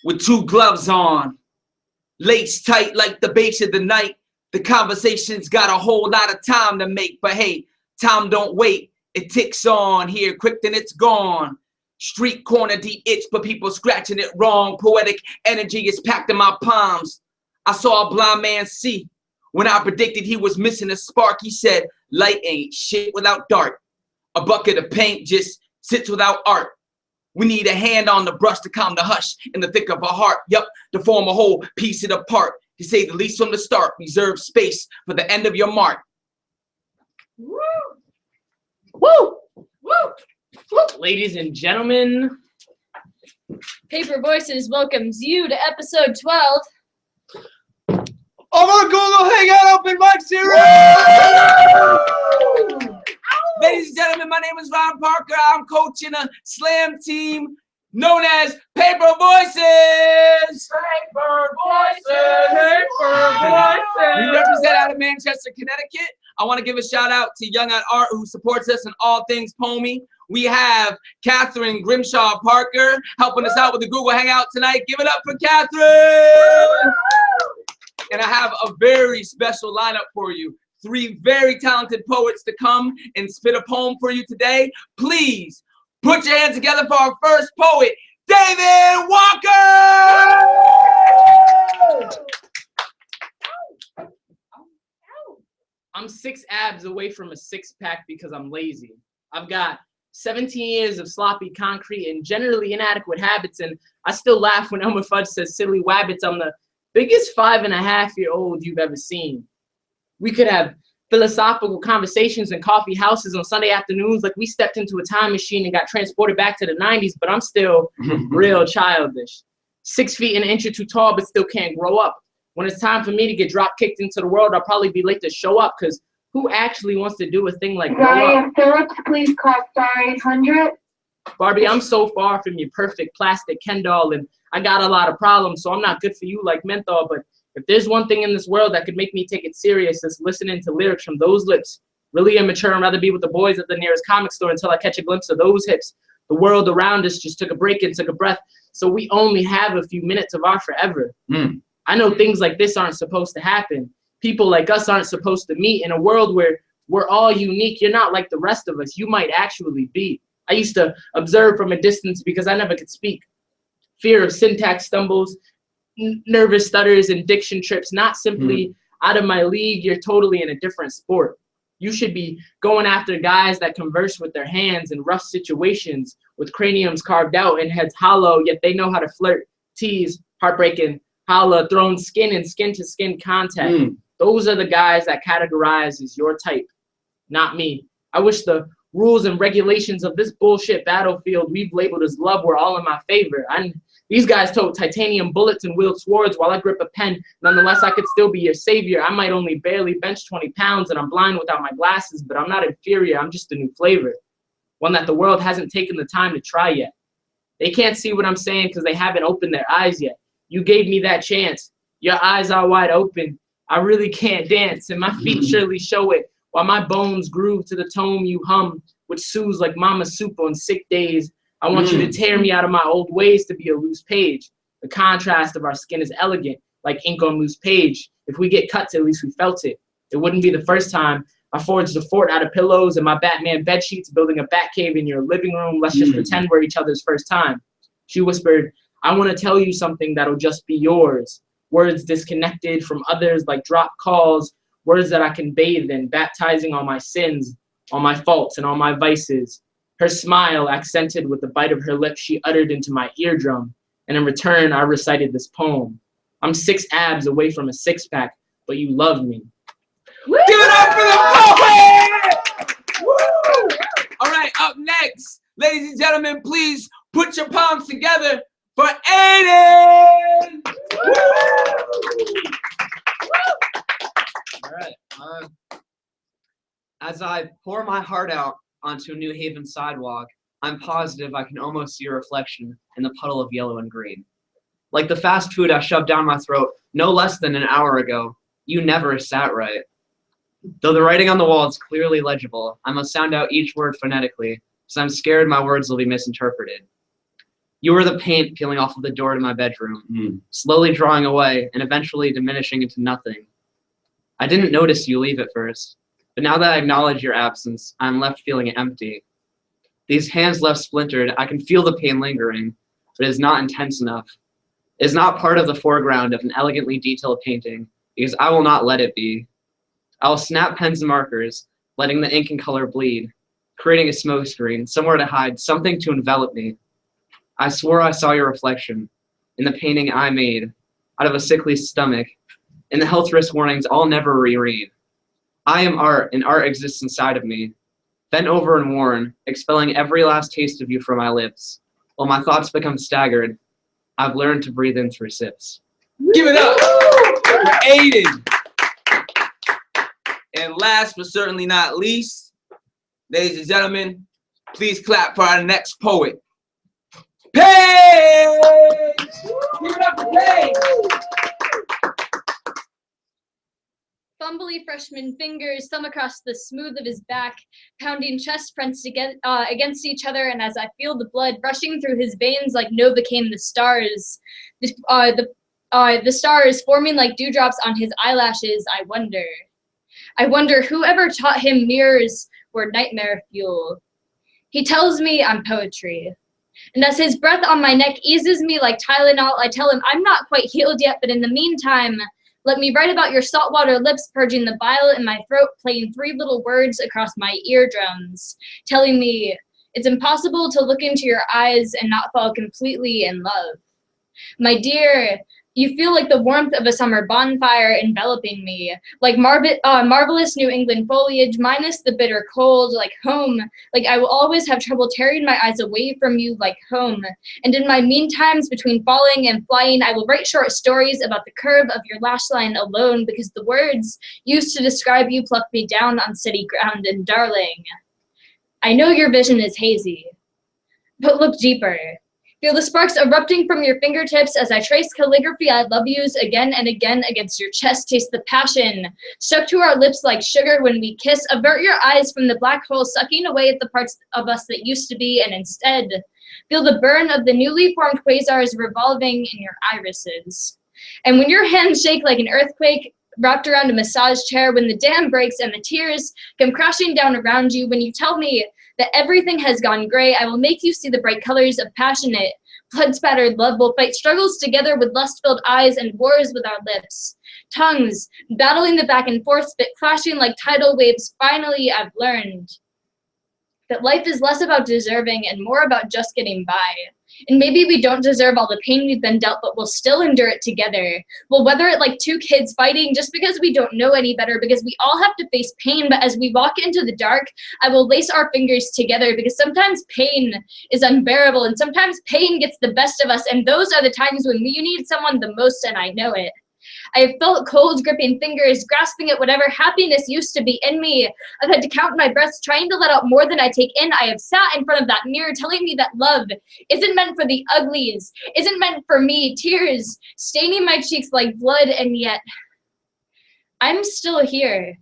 with 2 gloves on, lace tight like the base of the night. The conversation's got a whole lot of time to make, but hey, time don't wait. It ticks on here quick, then it's gone. Street corner deep itch, but people scratching it wrong. Poetic energy is packed in my palms. I saw a blind man see. When I predicted he was missing a spark, he said, light ain't shit without dark. A bucket of paint just sits without art. We need a hand on the brush to calm the hush in the thick of a heart. Yup, to form a whole piece it apart. To say the least from the start, reserve space for the end of your mark. Woo! Woo! Woo! Woo! Ladies and gentlemen, Paper Voices welcomes you to episode 12. I'm on Google Hangout Open Mic Series! Ladies and gentlemen, my name is Ron Parker. I'm coaching a slam team known as Paper Voices. Paper Voices. Paper Voices. We represent out of Manchester, Connecticut. I want to give a shout out to Young at Art, who supports us in all things Pomey. We have Catherine Grimshaw Parker helping us out with the Google Hangout tonight. Give it up for Catherine. And I have a very special lineup for you. 3 very talented poets to come and spit a poem for you today. Please put your hands together for our first poet, David Walker! I'm 6 abs away from a 6-pack because I'm lazy. I've got 17 years of sloppy concrete and generally inadequate habits, and I still laugh when Elmer Fudd says silly wabbits. I'm the biggest 5.5-year-old you've ever seen. We could have philosophical conversations in coffee houses on Sunday afternoons like we stepped into a time machine and got transported back to the 90s, but I'm still real childish. 6 feet and an inch or 2 tall, but still can't grow up. When it's time for me to get drop kicked into the world, I'll probably be late to show up, because who actually wants to do a thing like grow up? Ryan Phillips, please call star 800. Barbie, I'm so far from your perfect plastic Ken doll, and I got a lot of problems, so I'm not good for you like menthol, but if there's one thing in this world that could make me take it serious, it's listening to lyrics from those lips. Really immature, I'd rather be with the boys at the nearest comic store until I catch a glimpse of those hips. The world around us just took a break and took a breath, so we only have a few minutes of our forever. I know things like this aren't supposed to happen. People like us aren't supposed to meet. In a world where we're all unique, you're not like the rest of us. You might actually be. I used to observe from a distance because I never could speak. Fear of syntax stumbles, nervous stutters, and diction trips, not simply out of my league. You're totally in a different sport. You should be going after guys that converse with their hands in rough situations with craniums carved out and heads hollow, yet they know how to flirt, tease, heartbreaking, holla, throwing skin and skin-to-skin contact. Those are the guys that categorize as your type, not me. I wish the rules and regulations of this bullshit battlefield we've labeled as love were all in my favor. These guys tote titanium bullets and wield swords while I grip a pen. Nonetheless, I could still be your savior. I might only barely bench 20 pounds and I'm blind without my glasses, but I'm not inferior. I'm just a new flavor, one that the world hasn't taken the time to try yet. They can't see what I'm saying because they haven't opened their eyes yet. You gave me that chance. Your eyes are wide open. I really can't dance, and my feet surely show it, while my bones groove to the tone you hum, which soothes like mama soup on sick days. I want you to tear me out of my old ways to be a loose page. The contrast of our skin is elegant, like ink on loose page. If we get cuts, at least we felt it. It wouldn't be the first time I forged a fort out of pillows and my Batman bed sheets, building a bat cave in your living room. Let's just pretend we're each other's first time. She whispered, I want to tell you something that'll just be yours. Words disconnected from others like drop calls, words that I can bathe in, baptizing all my sins, all my faults, and all my vices. Her smile, accented with the bite of her lips, she uttered into my eardrum, and in return, I recited this poem. I'm 6 abs away from a 6-pack, but you love me. Woo! Give it up for the poet! Woo! All right, up next, ladies and gentlemen, please put your palms together for Aiden! All right. As I pour my heart out onto New Haven sidewalk, I'm positive I can almost see a reflection in the puddle of yellow and green. Like the fast food I shoved down my throat no less than an hour ago, you never sat right. Though the writing on the wall is clearly legible, I must sound out each word phonetically, because I'm scared my words will be misinterpreted. You were the paint peeling off of the door to my bedroom, slowly drawing away and eventually diminishing into nothing. I didn't notice you leave at first, but now that I acknowledge your absence, I'm left feeling empty. These hands left splintered, I can feel the pain lingering, but it is not intense enough. It is not part of the foreground of an elegantly detailed painting, because I will not let it be. I will snap pens and markers, letting the ink and color bleed, creating a smoke screen, somewhere to hide, something to envelop me. I swore I saw your reflection in the painting I made out of a sickly stomach, in the health risk warnings I'll never reread. I am art, and art exists inside of me, bent over and worn, expelling every last taste of you from my lips. While my thoughts become staggered, I've learned to breathe in through sips. Give it up for Aiden. And last but certainly not least, ladies and gentlemen, please clap for our next poet, Paige! Give it up for Paige! Fumbly freshman fingers, thumb across the smooth of his back, pounding chest pressed against each other, and as I feel the blood rushing through his veins like Novocaine the stars, the stars forming like dewdrops on his eyelashes, I wonder whoever taught him mirrors were nightmare fuel. He tells me I'm poetry. And as his breath on my neck eases me like Tylenol, I tell him I'm not quite healed yet, but in the meantime, let me write about your saltwater lips purging the bile in my throat, playing 3 little words across my eardrums, telling me it's impossible to look into your eyes and not fall completely in love. My dear, you feel like the warmth of a summer bonfire enveloping me, like marvelous New England foliage minus the bitter cold, like home, like I will always have trouble tearing my eyes away from you like home. And in my meantimes between falling and flying, I will write short stories about the curve of your lash line alone, because the words used to describe you pluck me down on steady ground. And darling, I know your vision is hazy, but look deeper. Feel the sparks erupting from your fingertips as I trace calligraphy I love yous again and again against your chest. Taste the passion stuck to our lips like sugar when we kiss. Avert your eyes from the black hole sucking away at the parts of us that used to be, and instead feel the burn of the newly formed quasars revolving in your irises. And when your hands shake like an earthquake wrapped around a massage chair, when the dam breaks and the tears come crashing down around you, when you tell me that everything has gone gray, I will make you see the bright colors of passionate, blood-spattered love will fight struggles together with lust-filled eyes and wars with our lips. Tongues battling the back and forth, spit clashing like tidal waves. Finally, I've learned that life is less about deserving and more about just getting by. And maybe we don't deserve all the pain we've been dealt, but we'll still endure it together. We'll weather it like 2 kids fighting just because we don't know any better, because we all have to face pain. But as we walk into the dark, I will lace our fingers together, because sometimes pain is unbearable and sometimes pain gets the best of us. And those are the times when you need someone the most, and I know it. I have felt cold gripping fingers, grasping at whatever happiness used to be in me. I've had to count my breaths, trying to let out more than I take in. I have sat in front of that mirror telling me that love isn't meant for the uglies, isn't meant for me. Tears staining my cheeks like blood, and yet I'm still here.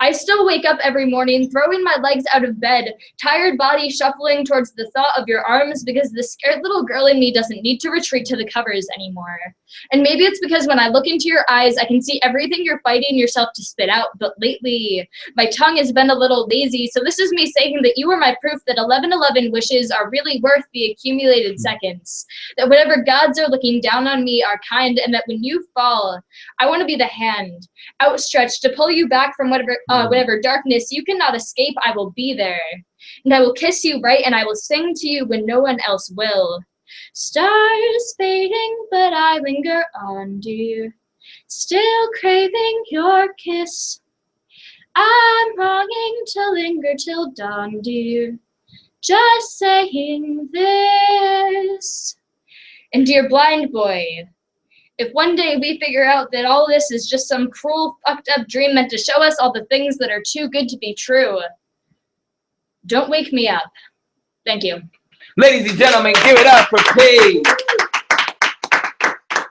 I still wake up every morning, throwing my legs out of bed, tired body shuffling towards the thought of your arms, because the scared little girl in me doesn't need to retreat to the covers anymore. And maybe it's because when I look into your eyes, I can see everything you're fighting yourself to spit out. But lately, my tongue has been a little lazy, so this is me saying that you are my proof that 1111 wishes are really worth the accumulated seconds. That whatever gods are looking down on me are kind, and that when you fall, I want to be the hand outstretched to pull you back from whatever darkness you cannot escape. I will be there, and I will kiss you right, and I will sing to you when no one else will. Stars fading, but I linger on, dear, still craving your kiss. I'm longing to linger till dawn, dear, just saying this. And dear blind boy, if one day we figure out that all this is just some cruel, fucked up dream meant to show us all the things that are too good to be true, don't wake me up. Thank you. Ladies and gentlemen, give it up for Paige.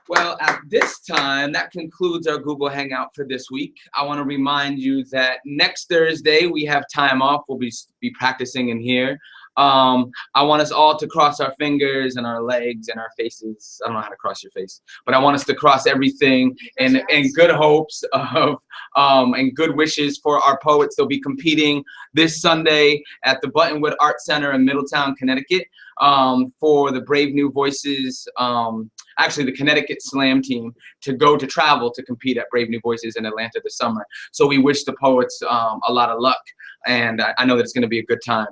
Well, at this time, that concludes our Google Hangout for this week. I want to remind you that next Thursday we have time off. We'll be practicing in here. I want us all to cross our fingers and our legs and our faces. I don't know how to cross your face, but I want us to cross everything in good hopes of and good wishes for our poets. They'll be competing this Sunday at the Buttonwood Art Center in Middletown, Connecticut, for the Brave New Voices, actually the Connecticut Slam team, to travel to compete at Brave New Voices in Atlanta this summer. So we wish the poets a lot of luck, and I know that it's going to be a good time.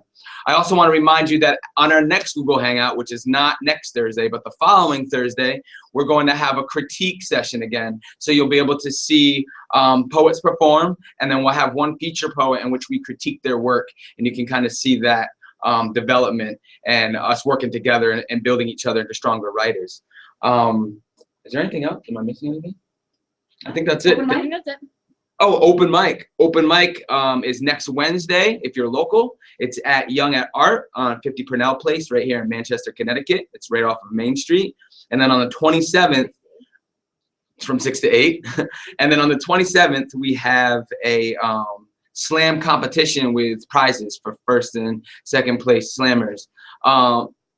I also want to remind you that on our next Google Hangout, which is not next Thursday, but the following Thursday, we're going to have a critique session again. So you'll be able to see poets perform, and then we'll have one feature poet in which we critique their work, and you can kind of see that development and us working together and building each other into stronger writers. Is there anything else? Am I missing anything? I think that's it. I think that's it. Oh, open mic. Open mic is next Wednesday if you're local. It's at Young at Art on 50 Purnell Place right here in Manchester, Connecticut. It's right off of Main Street. And then on the 27th, it's from 6 to 8. And then on the 27th, we have a slam competition with prizes for first and second place slammers.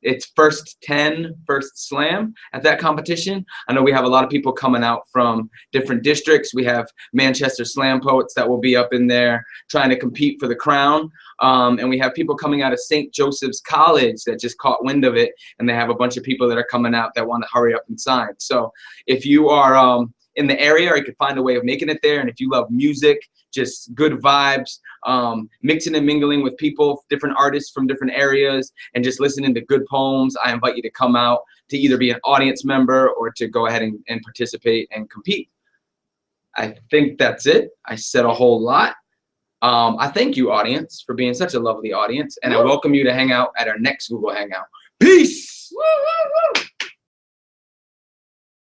It's first 10 first slam at that competition. I know we have a lot of people coming out from different districts. We have Manchester slam poets that will be up in there trying to compete for the crown. And we have people coming out of St. Joseph's College that just caught wind of it, and they have a bunch of people that are coming out that want to hurry up and sign. So if you are in the area, or you can find a way of making it there, and if you love music, just good vibes, mixing and mingling with people, different artists from different areas, and just listening to good poems, I invite you to come out to either be an audience member or to go ahead and participate and compete. I think that's it. I said a whole lot. I thank you, audience, for being such a lovely audience, and I welcome you to hang out at our next Google Hangout. Peace! Woo, woo, woo.